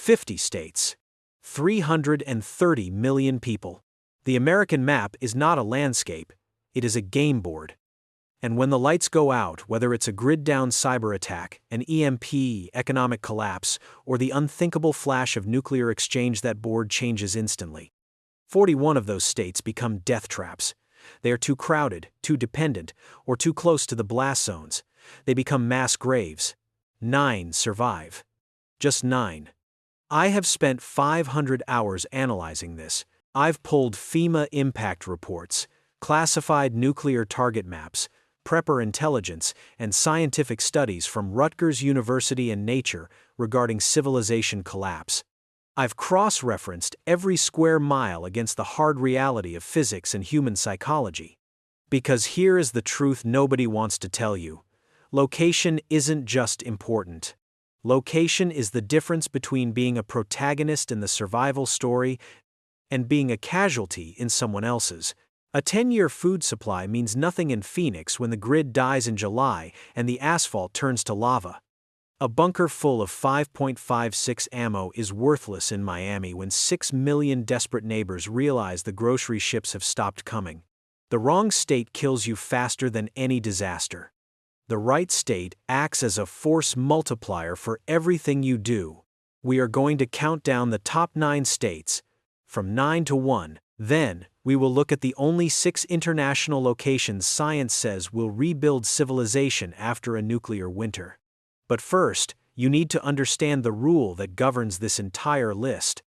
50 states. 330 million people. The American map is not a landscape, it is a game board. And when the lights go out, whether it's a grid-down cyber attack, an EMP, economic collapse, or the unthinkable flash of nuclear exchange, that board changes instantly. 41 of those states become death traps. They are too crowded, too dependent, or too close to the blast zones. They become mass graves. 9 survive. Just 9. I have spent 500 hours analyzing this. I've pulled FEMA impact reports, classified nuclear target maps, prepper intelligence, and scientific studies from Rutgers University and Nature regarding civilization collapse. I've cross-referenced every square mile against the hard reality of physics and human psychology. Because here is the truth nobody wants to tell you. Location isn't just important. Location is the difference between being a protagonist in the survival story and being a casualty in someone else's. A 10-year food supply means nothing in Phoenix when the grid dies in July and the asphalt turns to lava. A bunker full of 5.56 ammo is worthless in Miami when 6 million desperate neighbors realize the grocery ships have stopped coming. The wrong state kills you faster than any disaster. The right state acts as a force multiplier for everything you do. We are going to count down the top 9 states, from 9 to 1, then we will look at the only 6 international locations science says will rebuild civilization after a nuclear winter. But first, you need to understand the rule that governs this entire list.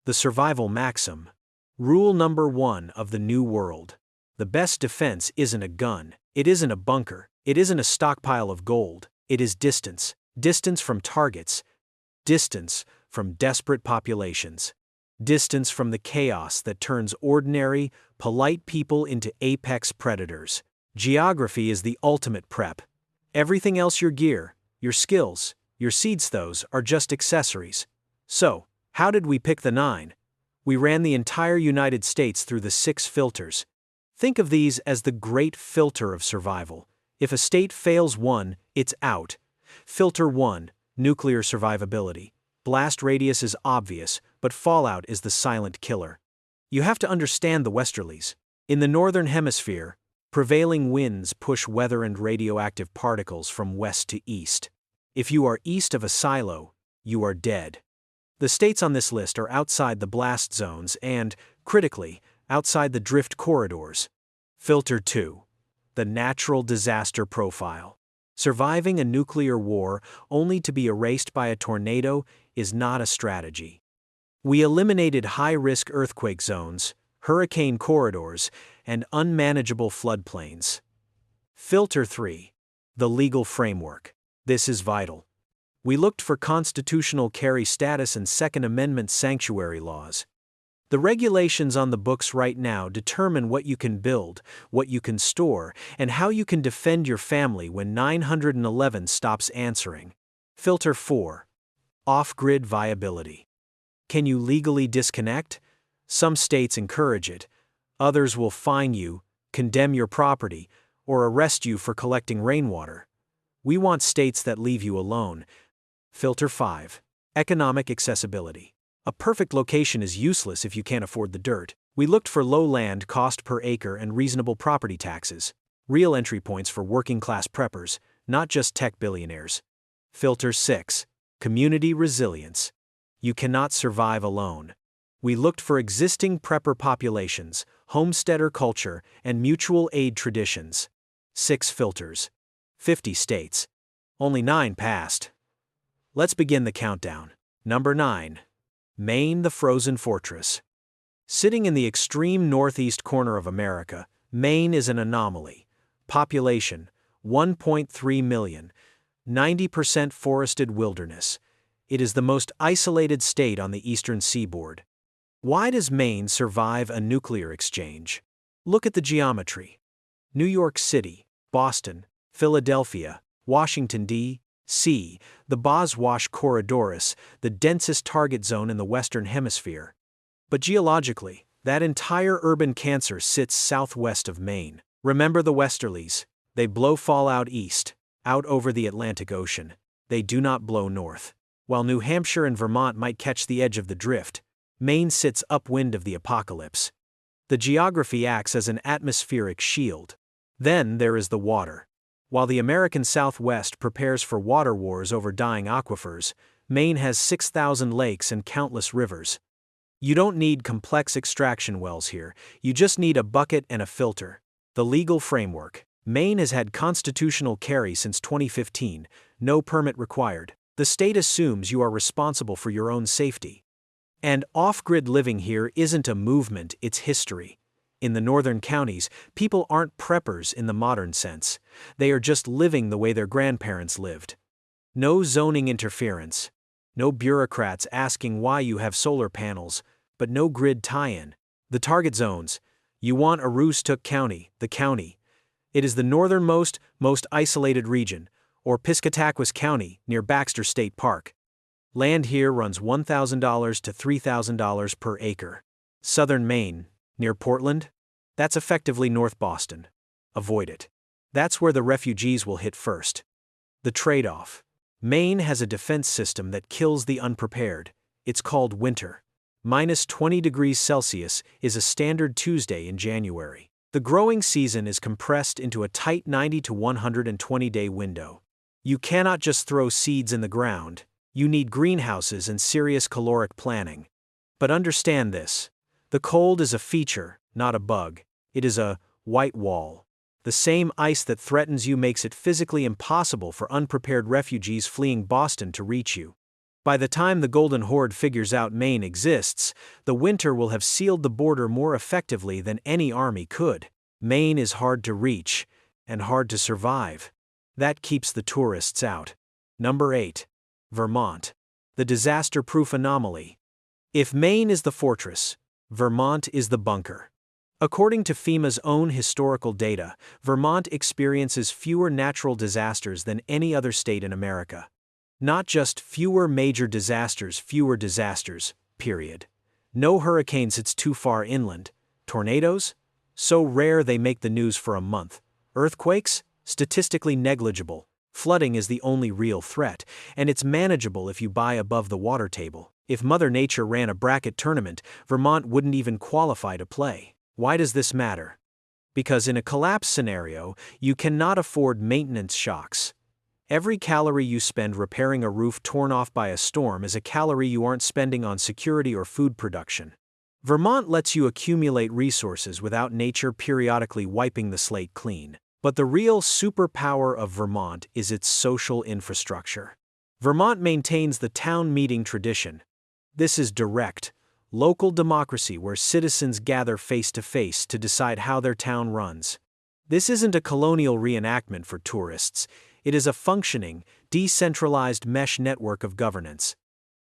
The survival maxim. Rule number 1 of the New World. The best defense isn't a gun, it isn't a bunker, it isn't a stockpile of gold, it is distance. Distance from targets. Distance from desperate populations. Distance from the chaos that turns ordinary, polite people into apex predators. Geography is the ultimate prep. Everything else, your gear, your skills, your seeds, those are just accessories. So, how did we pick the 9? We ran the entire United States through the 6 filters. Think of these as the great filter of survival. If a state fails one, it's out. Filter 1, nuclear survivability. Blast radius is obvious, but fallout is the silent killer. You have to understand the westerlies. In the northern hemisphere, prevailing winds push weather and radioactive particles from west to east. If you are east of a silo, you are dead. The states on this list are outside the blast zones and, critically, outside the drift corridors. Filter 2. The natural disaster profile. Surviving a nuclear war only to be erased by a tornado is not a strategy. We eliminated high-risk earthquake zones, hurricane corridors, and unmanageable floodplains. Filter 3. The legal framework. This is vital. We looked for constitutional carry status and Second Amendment sanctuary laws. The regulations on the books right now determine what you can build, what you can store, and how you can defend your family when 911 stops answering. Filter 4. Off-grid viability. Can you legally disconnect? Some states encourage it. Others will fine you, condemn your property, or arrest you for collecting rainwater. We want states that leave you alone. Filter 5. Economic accessibility. A perfect location is useless if you can't afford the dirt. We looked for low land cost per acre and reasonable property taxes. Real entry points for working-class preppers, not just tech billionaires. Filter 6. Community resilience. You cannot survive alone. We looked for existing prepper populations, homesteader culture, and mutual aid traditions. 6 filters. 50 states. Only 9 passed. Let's begin the countdown. Number 9. Maine, the frozen fortress. Sitting in the extreme northeast corner of America, Maine is an anomaly. Population, 1.3 million. 90% forested wilderness. It is the most isolated state on the eastern seaboard. Why does Maine survive a nuclear exchange? Look at the geometry. New York City, Boston, Philadelphia, Washington, D.C., the Boswash Corridoris, the densest target zone in the Western Hemisphere. But geologically, that entire urban cancer sits southwest of Maine. Remember the westerlies. They blow fallout east, out over the Atlantic Ocean. They do not blow north. While New Hampshire and Vermont might catch the edge of the drift, Maine sits upwind of the apocalypse. The geography acts as an atmospheric shield. Then there is the water. While the American Southwest prepares for water wars over dying aquifers, Maine has 6,000 lakes and countless rivers. You don't need complex extraction wells here, you just need a bucket and a filter. The legal framework. Maine has had constitutional carry since 2015, no permit required. The state assumes you are responsible for your own safety. And off-grid living here isn't a movement, it's history. In the northern counties, people aren't preppers in the modern sense. They are just living the way their grandparents lived. No zoning interference. No bureaucrats asking why you have solar panels, but no grid tie-in. The target zones. You want Aroostook County, the county. It is the northernmost, most isolated region, or Piscataquis County, near Baxter State Park. Land here runs $1,000 to $3,000 per acre. Southern Maine, near Portland? That's effectively North Boston. Avoid it. That's where the refugees will hit first. The trade-off. Maine has a defense system that kills the unprepared. It's called winter. -20°C is a standard Tuesday in January. The growing season is compressed into a tight 90 to 120-day window. You cannot just throw seeds in the ground. You need greenhouses and serious caloric planning. But understand this. The cold is a feature, not a bug. It is a white wall. The same ice that threatens you makes it physically impossible for unprepared refugees fleeing Boston to reach you. By the time the Golden Horde figures out Maine exists, the winter will have sealed the border more effectively than any army could. Maine is hard to reach, and hard to survive. That keeps the tourists out. Number 8. Vermont. The disaster-proof anomaly. If Maine is the fortress, Vermont is the bunker. According to FEMA's own historical data, Vermont experiences fewer natural disasters than any other state in America. Not just fewer major disasters, period. No hurricanes hits too far inland. Tornadoes? So rare they make the news for a month. Earthquakes? Statistically negligible. Flooding is the only real threat, and it's manageable if you buy above the water table. If Mother Nature ran a bracket tournament, Vermont wouldn't even qualify to play. Why does this matter? Because in a collapse scenario, you cannot afford maintenance shocks. Every calorie you spend repairing a roof torn off by a storm is a calorie you aren't spending on security or food production. Vermont lets you accumulate resources without nature periodically wiping the slate clean. But the real superpower of Vermont is its social infrastructure. Vermont maintains the town meeting tradition. This is direct, local democracy where citizens gather face-to-face to decide how their town runs. This isn't a colonial reenactment for tourists. It is a functioning, decentralized mesh network of governance.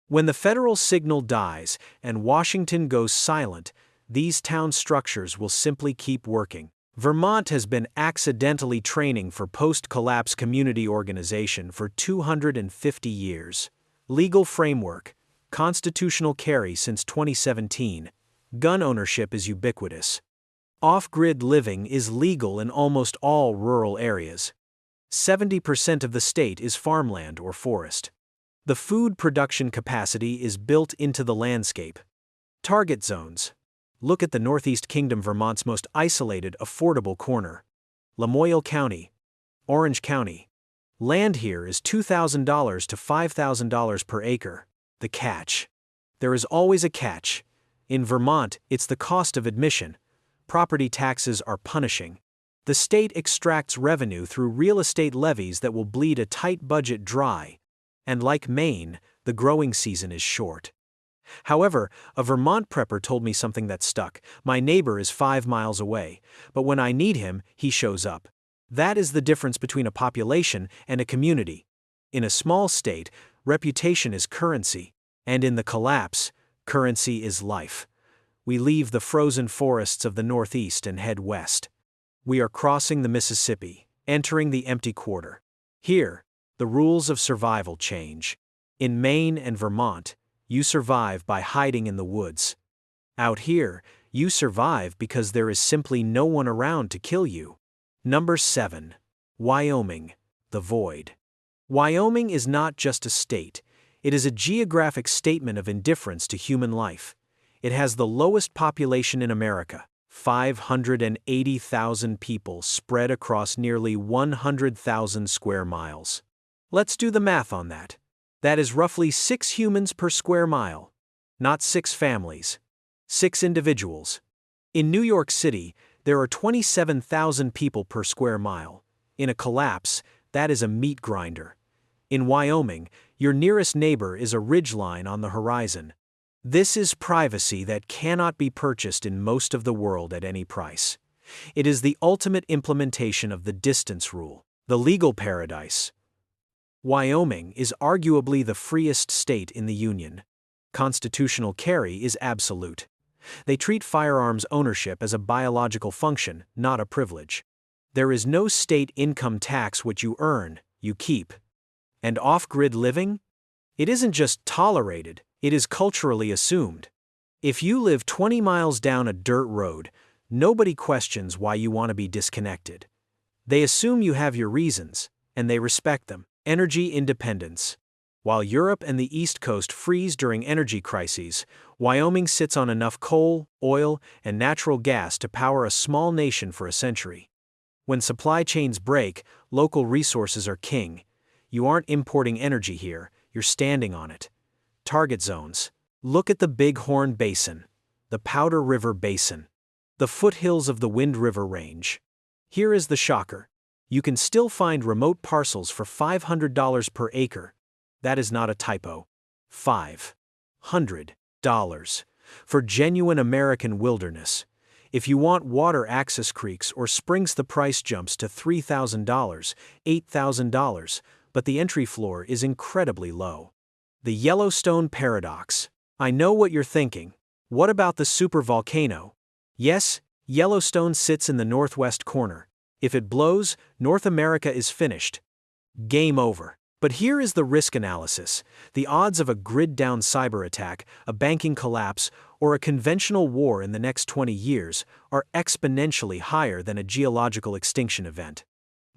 When the federal signal dies and Washington goes silent, these town structures will simply keep working. Vermont has been accidentally training for post-collapse community organization for 250 years. Legal framework. Constitutional carry since 2017. Gun ownership is ubiquitous. Off-grid living is legal in almost all rural areas. 70% of the state is farmland or forest. The food production capacity is built into the landscape. Target zones. Look at the Northeast Kingdom, Vermont's most isolated, affordable corner. Lamoille County. Orange County. Land here is $2,000 to $5,000 per acre. The catch. There is always a catch. In Vermont, it's the cost of admission. Property taxes are punishing. The state extracts revenue through real estate levies that will bleed a tight budget dry. And like Maine, the growing season is short. However, a Vermont prepper told me something that stuck. My neighbor is 5 miles away, but when I need him, he shows up. That is the difference between a population and a community. In a small state, reputation is currency, and in the collapse, currency is life. We leave the frozen forests of the Northeast and head west. We are crossing the Mississippi, entering the empty quarter. Here, the rules of survival change. In Maine and Vermont, you survive by hiding in the woods. Out here, you survive because there is simply no one around to kill you. Number 7. Wyoming, the void. Wyoming is not just a state, It is a geographic statement of indifference to human life. It has the lowest population in America, 580,000 people spread across nearly 100,000 square miles. Let's do the math on that. That is roughly 6 humans per square mile. Not 6 families. 6 individuals. In New York City, there are 27,000 people per square mile. In a collapse, that is a meat grinder. In Wyoming, your nearest neighbor is a ridgeline on the horizon. This is privacy that cannot be purchased in most of the world at any price. It is the ultimate implementation of the distance rule, the legal paradise. Wyoming is arguably the freest state in the Union. Constitutional carry is absolute. They treat firearms ownership as a biological function, not a privilege. There is no state income tax. What you earn, you keep. And off-grid living? It isn't just tolerated, it is culturally assumed. If you live 20 miles down a dirt road, nobody questions why you want to be disconnected. They assume you have your reasons, and they respect them. Energy independence. While Europe and the East Coast freeze during energy crises, Wyoming sits on enough coal, oil, and natural gas to power a small nation for a century. When supply chains break, local resources are king. You aren't importing energy here, you're standing on it. Target zones. Look at the Bighorn Basin, the Powder River Basin, the foothills of the Wind River Range. Here is the shocker. You can still find remote parcels for $500 per acre. That is not a typo. $500 for genuine American wilderness. If you want water access creeks or springs, the price jumps to $3,000, $8,000, but the entry floor is incredibly low. The Yellowstone paradox. I know what you're thinking. What about the supervolcano? Yes, Yellowstone sits in the northwest corner. If it blows, North America is finished. Game over. But here is the risk analysis. The odds of a grid-down cyber attack, a banking collapse, or a conventional war in the next 20 years are exponentially higher than a geological extinction event.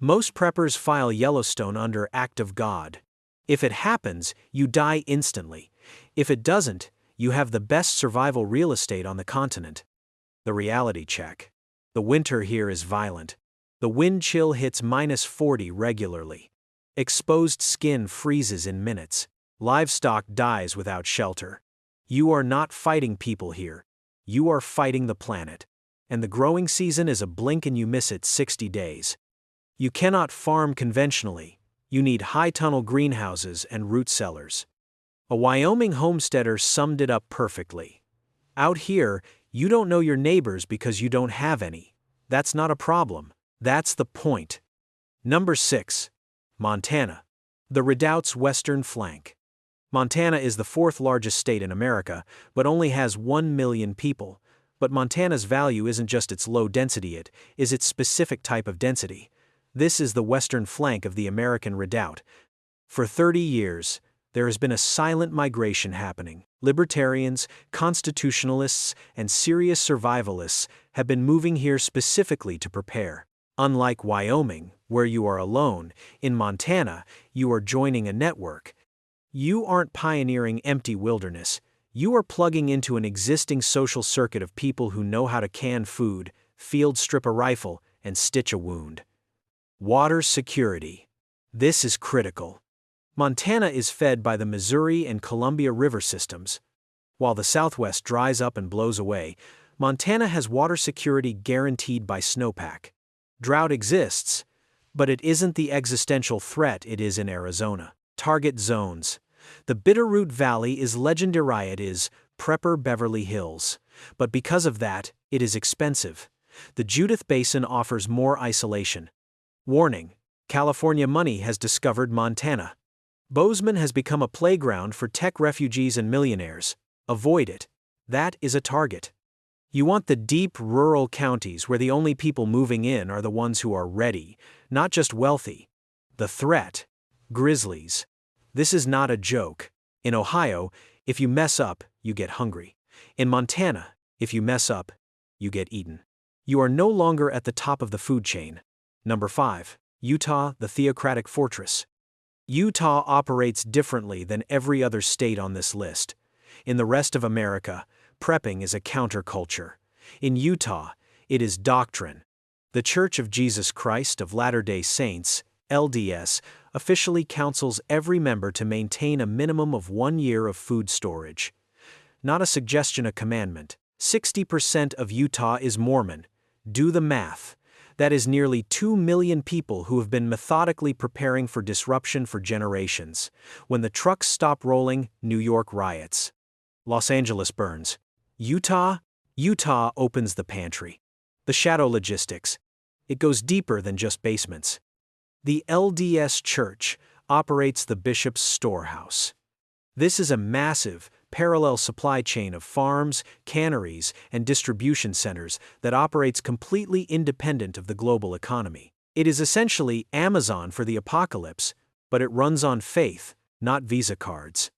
Most preppers file Yellowstone under Act of God. If it happens, you die instantly. If it doesn't, you have the best survival real estate on the continent. The reality check. The winter here is violent. The wind chill hits -40 regularly. Exposed skin freezes in minutes. Livestock dies without shelter. You are not fighting people here. You are fighting the planet. And the growing season is a blink and you miss it 60 days. You cannot farm conventionally. You need high-tunnel greenhouses and root cellars. A Wyoming homesteader summed it up perfectly. Out here, you don't know your neighbors because you don't have any. That's not a problem. That's the point. Number 6. Montana. The Redoubt's western flank. Montana is the 4th largest state in America, but only has 1 million people. But Montana's value isn't just its low density, it is its specific type of density. This is the western flank of the American Redoubt. For 30 years, there has been a silent migration happening. Libertarians, constitutionalists, and serious survivalists have been moving here specifically to prepare. Unlike Wyoming, where you are alone, in Montana, you are joining a network. You aren't pioneering empty wilderness. You are plugging into an existing social circuit of people who know how to can food, field strip a rifle, and stitch a wound. Water security. This is critical. Montana is fed by the Missouri and Columbia River systems. While the Southwest dries up and blows away, Montana has water security guaranteed by snowpack. Drought exists, but it isn't the existential threat it is in Arizona. Target zones. The Bitterroot Valley is legendary. It is Prepper Beverly Hills. But because of that, it is expensive. The Judith Basin offers more isolation. Warning: California money has discovered Montana. Bozeman has become a playground for tech refugees and millionaires. Avoid it. That is a target. You want the deep rural counties where the only people moving in are the ones who are ready, not just wealthy. The threat: grizzlies. This is not a joke. In Ohio, if you mess up, you get hungry. In Montana, if you mess up, you get eaten. You are no longer at the top of the food chain. Number 5. Utah, the theocratic fortress. Utah operates differently than every other state on this list. In the rest of America, prepping is a counterculture. In Utah, it is doctrine. The Church of Jesus Christ of Latter-day Saints, LDS, officially counsels every member to maintain a minimum of 1 year of food storage. Not a suggestion, a commandment. 60% of Utah is Mormon. Do the math. That is nearly 2 million people who have been methodically preparing for disruption for generations. When the trucks stop rolling, New York riots. Los Angeles burns. Utah opens the pantry. The shadow logistics. It goes deeper than just basements. The LDS Church operates the bishop's storehouse. This is a massive, parallel supply chain of farms, canneries, and distribution centers that operates completely independent of the global economy. It is essentially Amazon for the apocalypse, but it runs on faith, not Visa cards.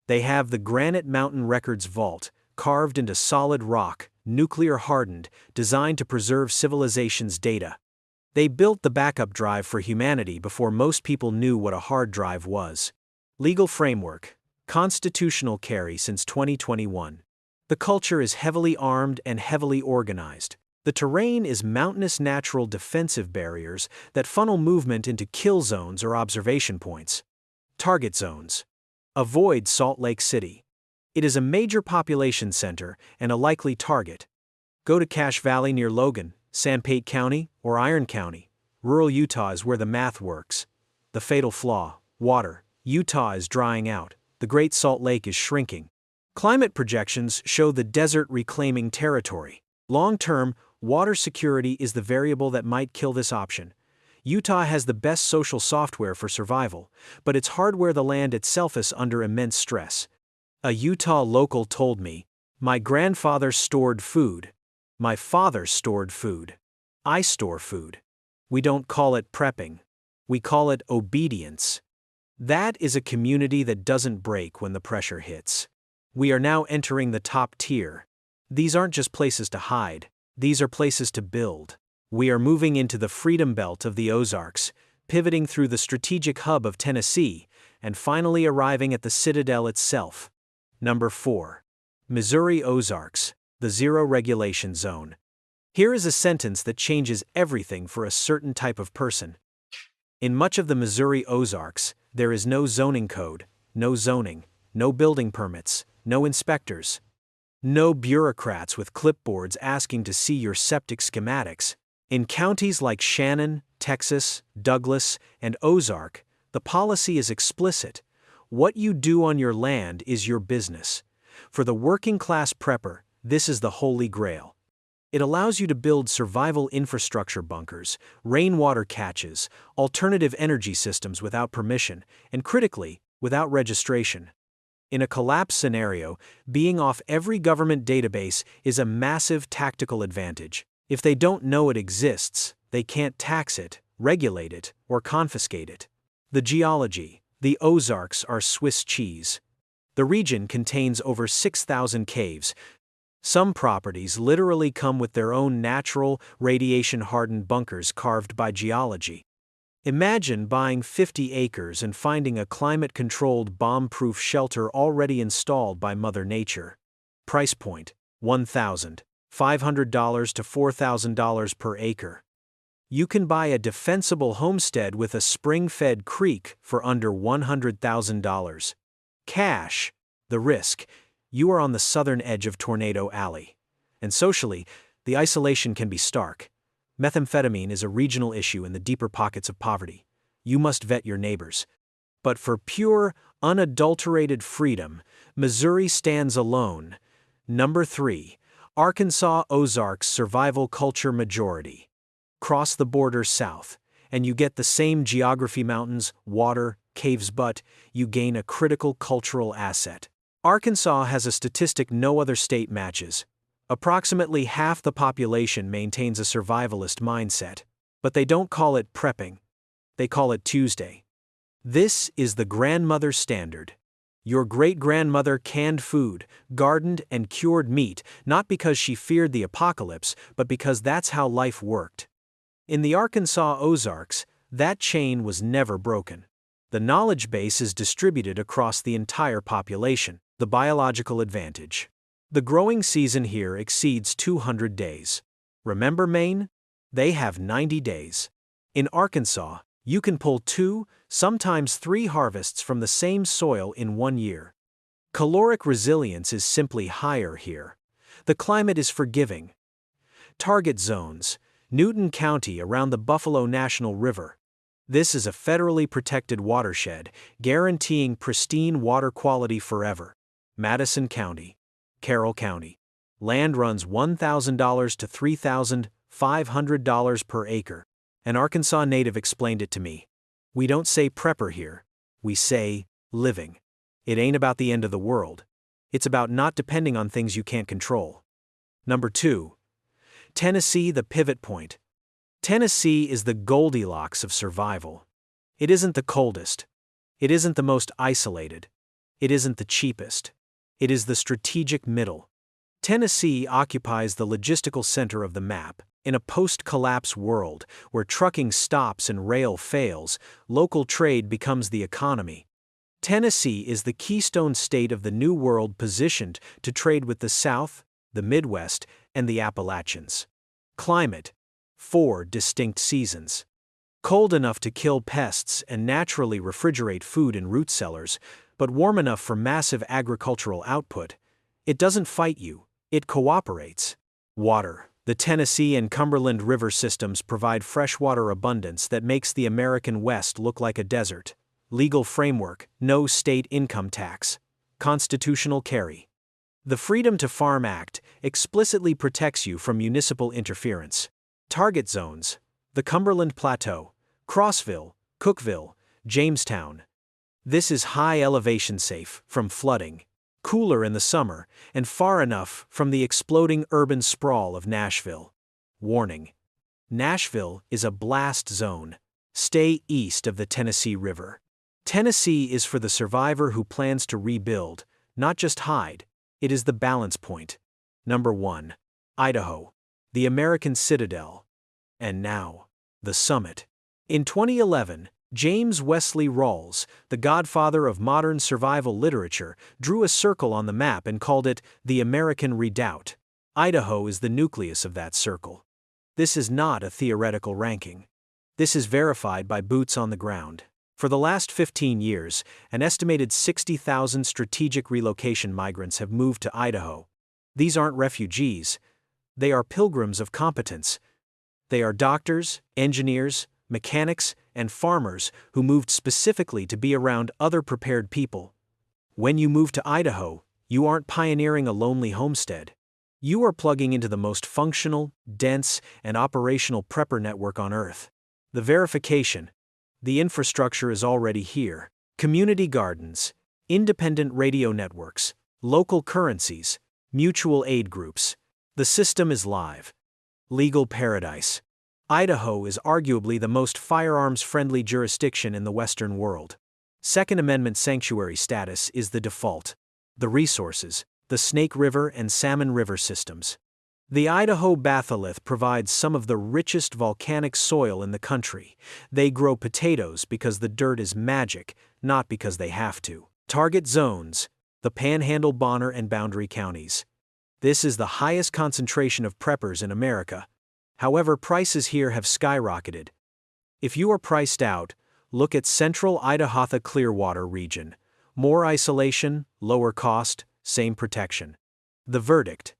They have the Granite Mountain Records Vault, carved into solid rock, nuclear-hardened, designed to preserve civilization's data. They built the backup drive for humanity before most people knew what a hard drive was. Legal framework. Constitutional carry since 2021. The culture is heavily armed and heavily organized. The terrain is mountainous natural defensive barriers that funnel movement into kill zones or observation points. Target zones. Avoid Salt Lake City. It is a major population center and a likely target. Go to Cache Valley near Logan, Sanpete County, or Iron County. Rural Utah is where the math works. The fatal flaw: water. Utah is drying out. The Great Salt Lake is shrinking. Climate projections show the desert reclaiming territory. Long-term, water security is the variable that might kill this option. Utah has the best social software for survival, but its hardware, the land itself, is under immense stress. A Utah local told me, "My grandfather stored food. My father stored food. I store food. We don't call it prepping. We call it obedience." That is a community that doesn't break when the pressure hits. We are now entering the top tier. These aren't just places to hide, these are places to build. We are moving into the freedom belt of the Ozarks, pivoting through the strategic hub of Tennessee, and finally arriving at the citadel itself. Number 4. Missouri Ozarks, the zero regulation zone. Here is a sentence that changes everything for a certain type of person. In much of the Missouri Ozarks, there is no zoning code, no zoning, no building permits, no inspectors. No bureaucrats with clipboards asking to see your septic schematics. In counties like Shannon, Texas, Douglas, and Ozark, the policy is explicit. What you do on your land is your business. For the working-class prepper, this is the holy grail. It allows you to build survival infrastructure bunkers, rainwater catches, alternative energy systems without permission, and critically, without registration. In a collapse scenario, being off every government database is a massive tactical advantage. If they don't know it exists, they can't tax it, regulate it, or confiscate it. The geology. The Ozarks are Swiss cheese. The region contains over 6,000 caves. Some properties literally come with their own natural, radiation-hardened bunkers carved by geology. Imagine buying 50 acres and finding a climate-controlled, bomb-proof shelter already installed by Mother Nature. Price point: $1,500 to $4,000 per acre. You can buy a defensible homestead with a spring-fed creek for under $100,000. Cash. The risk: you are on the southern edge of Tornado Alley. And socially, the isolation can be stark. Methamphetamine is a regional issue in the deeper pockets of poverty. You must vet your neighbors. But for pure, unadulterated freedom, Missouri stands alone. Number 3. Arkansas Ozarks Survival Culture Majority. Cross the border south, and you get the same geography: mountains, water, caves, but you gain a critical cultural asset. Arkansas has a statistic no other state matches. Approximately half the population maintains a survivalist mindset, but they don't call it prepping. They call it Tuesday. This is the grandmother standard. Your great-grandmother canned food, gardened, and cured meat, not because she feared the apocalypse, but because that's how life worked. In the Arkansas Ozarks, that chain was never broken. The knowledge base is distributed across the entire population. The biological advantage. The growing season here exceeds 200 days. Remember Maine? They have 90 days. In Arkansas, you can pull 2, sometimes 3 harvests from the same soil in 1 year. Caloric resilience is simply higher here. The climate is forgiving. Target zones. Newton County around the Buffalo National River. This is a federally protected watershed, guaranteeing pristine water quality forever. Madison County. Carroll County. Land runs $1,000 to $3,500 per acre. An Arkansas native explained it to me. We don't say prepper here. We say living. It ain't about the end of the world. It's about not depending on things you can't control. Number 2. Tennessee, the pivot point. Tennessee is the Goldilocks of survival. It isn't the coldest. It isn't the most isolated. It isn't the cheapest. It is the strategic middle. Tennessee occupies the logistical center of the map. In a post-collapse world where trucking stops and rail fails, local trade becomes the economy. Tennessee is the keystone state of the New World, positioned to trade with the South, the Midwest, and the Appalachians. Climate. 4 distinct seasons. Cold enough to kill pests and naturally refrigerate food in root cellars, but warm enough for massive agricultural output. It doesn't fight you, it cooperates. Water. The Tennessee and Cumberland River systems provide freshwater abundance that makes the American West look like a desert. Legal framework. No state income tax. Constitutional carry. The Freedom to Farm Act explicitly protects you from municipal interference. Target zones. The Cumberland Plateau, Crossville, Cookeville, Jamestown. This is high elevation, safe from flooding, cooler in the summer, and far enough from the exploding urban sprawl of Nashville. Warning. Nashville is a blast zone. Stay east of the Tennessee River. Tennessee is for the survivor who plans to rebuild, not just hide. It is the balance point. Number 1. Idaho. The American citadel. And now, the summit. In 2011, James Wesley Rawls, the godfather of modern survival literature, drew a circle on the map and called it the American Redoubt. Idaho is the nucleus of that circle. This is not a theoretical ranking. This is verified by boots on the ground. For the last 15 years, an estimated 60,000 strategic relocation migrants have moved to Idaho. These aren't refugees. They are pilgrims of competence. They are doctors, engineers, mechanics, and farmers who moved specifically to be around other prepared people. When you move to Idaho, you aren't pioneering a lonely homestead. You are plugging into the most functional, dense, and operational prepper network on Earth. The verification. The infrastructure is already here. Community gardens, independent radio networks, local currencies, mutual aid groups. The system is live. Legal paradise. Idaho is arguably the most firearms-friendly jurisdiction in the Western world. Second Amendment sanctuary status is the default. The resources, the Snake River and Salmon River systems. The Idaho batholith provides some of the richest volcanic soil in the country. They grow potatoes because the dirt is magic, not because they have to. Target zones, the Panhandle, Bonner, and Boundary counties. This is the highest concentration of preppers in America. However, prices here have skyrocketed. If you are priced out, look at Central Idaho-Clearwater region. More isolation, lower cost, same protection. The verdict.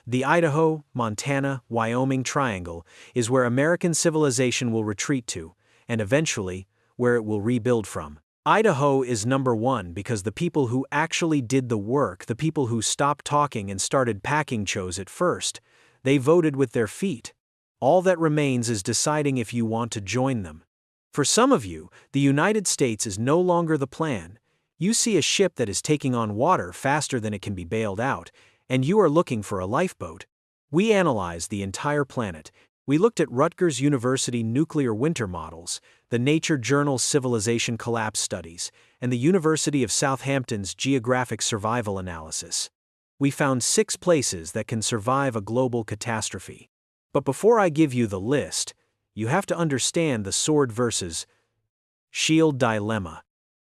The Idaho, Montana, Wyoming triangle is where American civilization will retreat to, and eventually, where it will rebuild from. Idaho is number 1 because the people who actually did the work, the people who stopped talking and started packing, chose it first. They voted with their feet. All that remains is deciding if you want to join them. For some of you, the United States is no longer the plan. You see a ship that is taking on water faster than it can be bailed out, and you are looking for a lifeboat. We analyzed the entire planet. We looked at Rutgers University nuclear winter models, the Nature Journal Civilization Collapse Studies, and the University of Southampton's Geographic Survival Analysis. We found 6 places that can survive a global catastrophe. But before I give you the list, you have to understand the sword versus shield dilemma.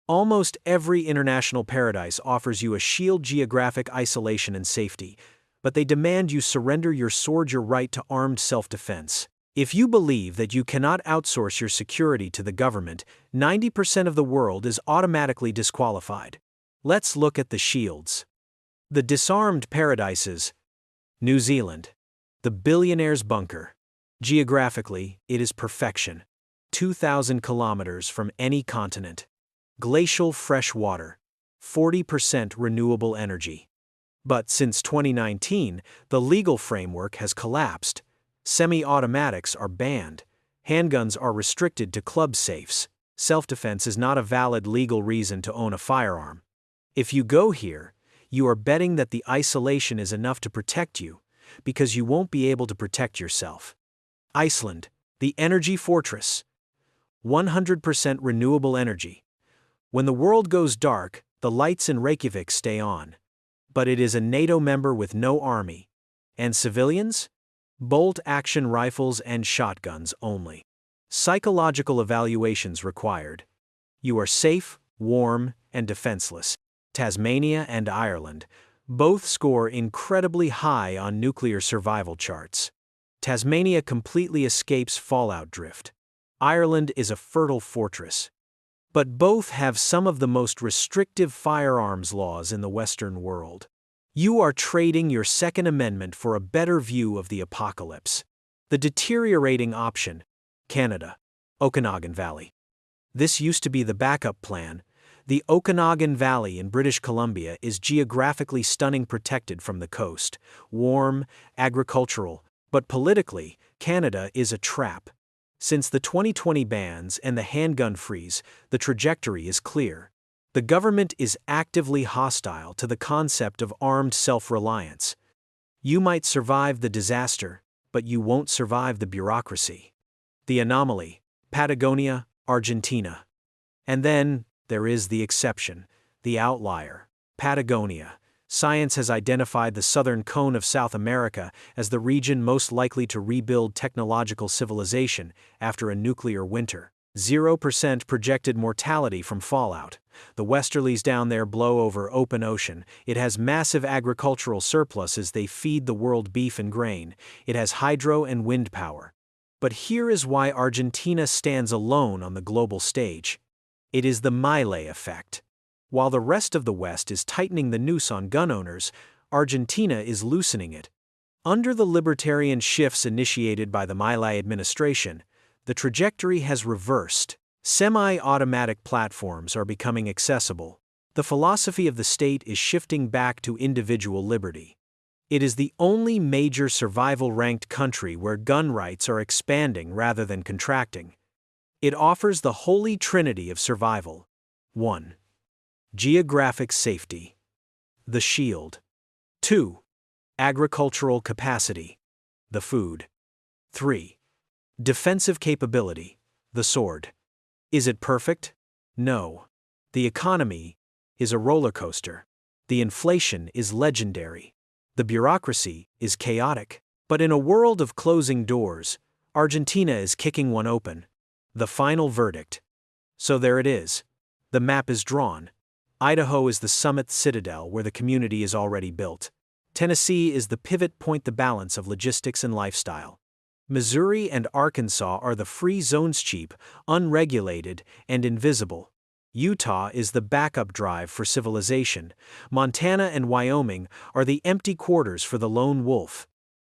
Almost every international paradise offers you a shield geographic isolation and safety, but they demand you surrender your sword, your right to armed self-defense. If you believe that you cannot outsource your security to the government, 90% of the world is automatically disqualified. Let's look at the shields. The disarmed paradises. New Zealand. The billionaire's bunker. Geographically, it is perfection. 2,000 kilometers from any continent. Glacial fresh water. 40% renewable energy. But since 2019, the legal framework has collapsed. Semi-automatics are banned. Handguns are restricted to club safes. Self-defense is not a valid legal reason to own a firearm. If you go here, you are betting that the isolation is enough to protect you, because you won't be able to protect yourself. Iceland, the energy fortress. 100% renewable energy. When the world goes dark, the lights in Reykjavik stay on. But it is a NATO member with no army. And civilians? Bolt-action rifles and shotguns only. Psychological evaluations required. You are safe, warm, and defenseless. Tasmania and Ireland both score incredibly high on nuclear survival charts. Tasmania completely escapes fallout drift. Ireland is a fertile fortress. But both have some of the most restrictive firearms laws in the Western world. You are trading your Second Amendment for a better view of the apocalypse. The deteriorating option. Canada. Okanagan Valley. This used to be the backup plan. The Okanagan Valley in British Columbia is geographically stunning, protected from the coast, warm, agricultural, but politically, Canada is a trap. Since the 2020 bans and the handgun freeze, the trajectory is clear. The government is actively hostile to the concept of armed self-reliance. You might survive the disaster, but you won't survive the bureaucracy. The anomaly. Patagonia, Argentina. And then, there is the exception, the outlier. Patagonia. Science has identified the southern cone of South America as the region most likely to rebuild technological civilization after a nuclear winter. 0% projected mortality from fallout. The westerlies down there blow over open ocean. It has massive agricultural surpluses. They feed the world beef and grain. It has hydro and wind power. But here is why Argentina stands alone on the global stage. It is the Milei effect. While the rest of the West is tightening the noose on gun owners, Argentina is loosening it. Under the libertarian shifts initiated by the Milei administration, the trajectory has reversed. Semi-automatic platforms are becoming accessible. The philosophy of the state is shifting back to individual liberty. It is the only major survival-ranked country where gun rights are expanding rather than contracting. It offers the holy trinity of survival. 1. Geographic safety. The shield. 2. Agricultural capacity. The food. 3. Defensive capability. The sword. Is it perfect? No. The economy is a roller coaster. The inflation is legendary. The bureaucracy is chaotic. But in a world of closing doors, Argentina is kicking one open. The final verdict. So there it is. The map is drawn. Idaho is the summit citadel where the community is already built. Tennessee is the pivot point, the balance of logistics and lifestyle. Missouri and Arkansas are the free zones, cheap, unregulated, and invisible. Utah is the backup drive for civilization. Montana and Wyoming are the empty quarters for the lone wolf.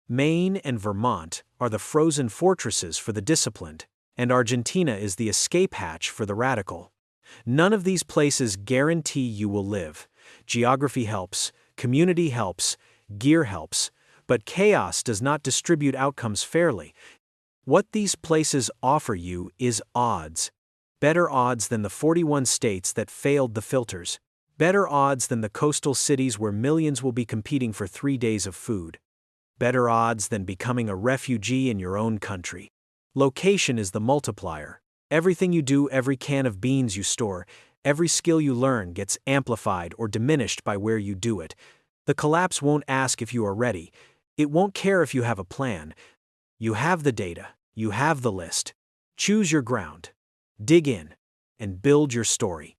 Maine and Vermont are the frozen fortresses for the disciplined, and Argentina is the escape hatch for the radical. None of these places guarantee you will live. Geography helps, community helps, gear helps, but chaos does not distribute outcomes fairly. What these places offer you is odds. Better odds than the 41 states that failed the filters. Better odds than the coastal cities where millions will be competing for 3 days of food. Better odds than becoming a refugee in your own country. Location is the multiplier. Everything you do, every can of beans you store, every skill you learn gets amplified or diminished by where you do it. The collapse won't ask if you are ready. It won't care if you have a plan. You have the data. You have the list. Choose your ground. Dig in and build your story.